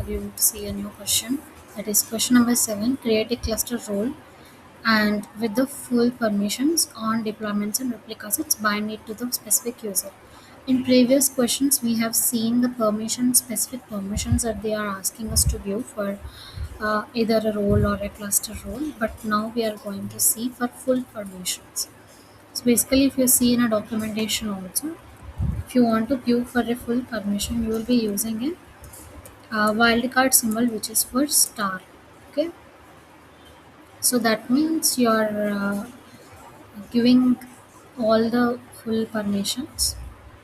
you to see a new question. That is question number 7. Create a cluster role and with the full permissions on deployments and replicas, bind it to the specific user. In previous questions, we have seen the specific permissions that they are asking us to give for either a role or a cluster role. But now we are going to see for full permissions. So basically, if you see in a documentation also, if you want to give for a full permission, you will be using a wildcard symbol which is for star. Okay, so that means you are giving all the full permissions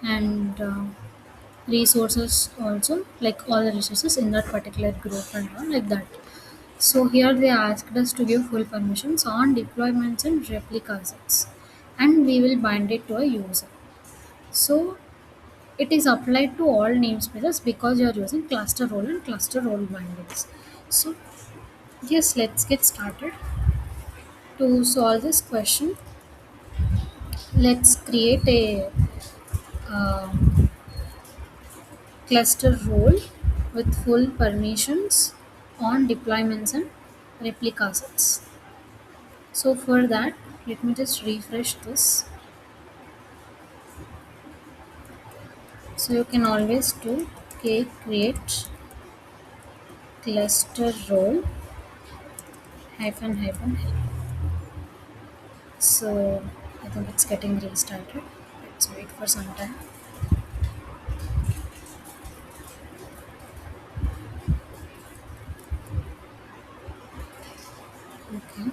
and resources also, like all the resources in that particular group and all like that. So here they asked us to give full permissions on deployments and replica assets, and we will bind it to a user. So it is applied to all namespaces because you are using cluster role and cluster role bindings. So yes, let's get started. To solve this question, let's create a um, cluster role with full permissions on deployments and replica sets. So for that, let me just refresh this. So you can always do create cluster role hyphen hyphen help. So I think it's getting restarted. Let's wait for some time. Okay.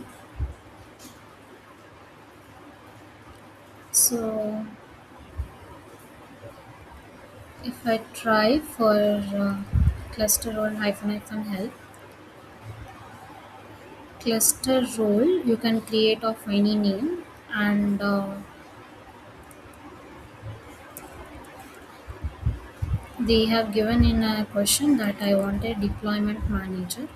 So if I try for cluster role hyphen hyphen help, cluster role you can create of any name, and they have given in a question that I want a deployment manager.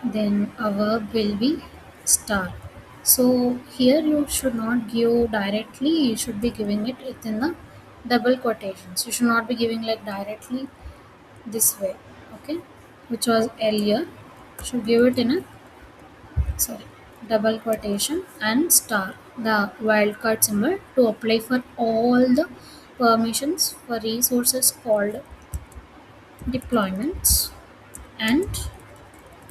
Then a verb will be star. So here you should not give directly, you should be giving it within the double quotations. You should not be giving like directly this way, okay, which was earlier. Should give it in a sorry double quotation and star, the wildcard symbol, to apply for all the permissions for resources called deployments and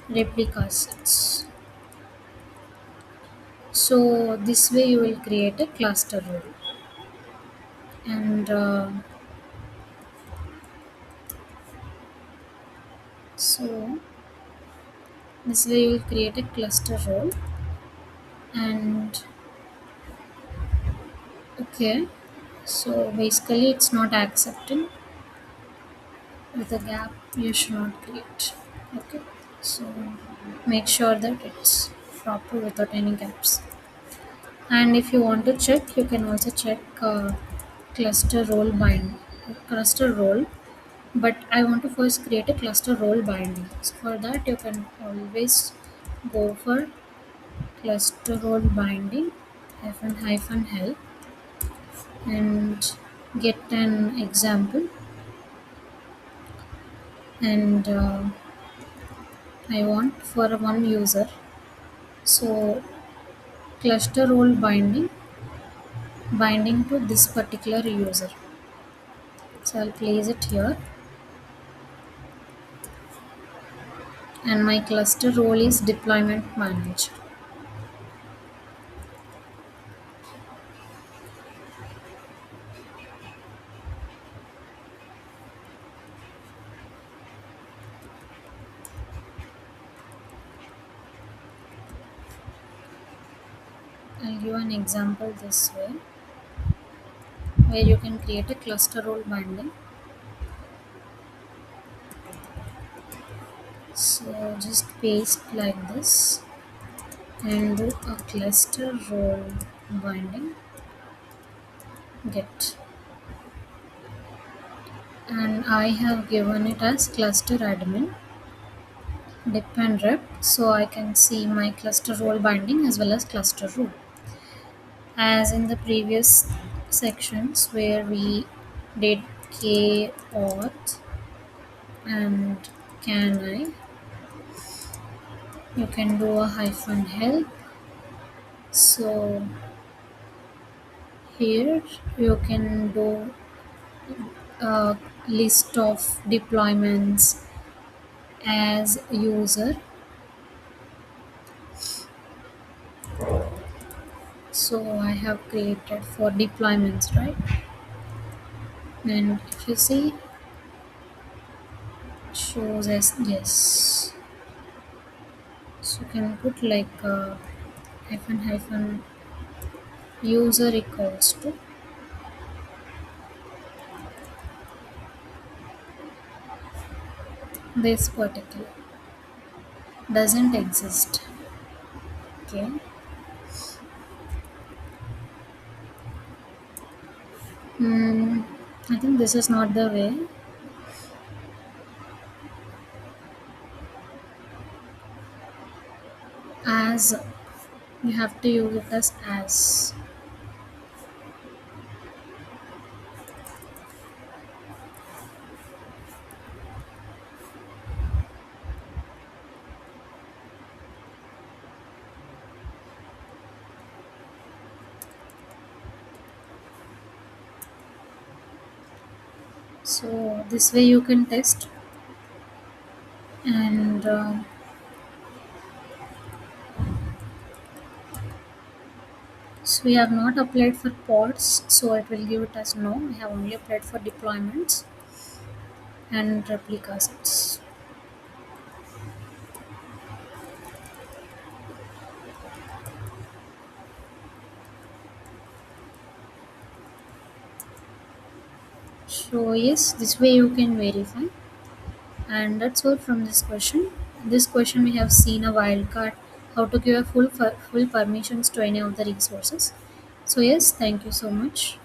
replica sets. So this way you will create a cluster role, and so this way you will create a cluster role. And okay, so basically it's not accepting with a gap, you should not create. Okay, so make sure that it's proper without any gaps. And if you want to check, you can also check cluster role bind cluster role, but I want to first create a cluster role binding. So for that you can always go for cluster role binding hyphen hyphen help and get an example. And I want for one user, so cluster role binding to this particular user. So I'll place it here, and my cluster role is deployment manager. I'll give an example this way, where you can create a cluster role binding. So just paste like this and do a cluster role binding get, and I have given it as cluster admin dep and rep, so I can see my cluster role binding as well as cluster role. As in the previous sections where we did k auth and can I, you can do a hyphen help. So here you can do a list of deployments as user. So I have created for deployments, right? And if you see, shows as yes. So you can put like hyphen hyphen user equals to this particular doesn't exist. Okay. Hmm. I think this is not the way. As you have to use it as. So this way you can test. And so we have not applied for pods, so it will give it as no. We have only applied for deployments and replica sets. So yes, this way you can verify. And that's all from this question. This question we have seen a wildcard, how to give a full permissions to any of the resources. So yes, thank you so much.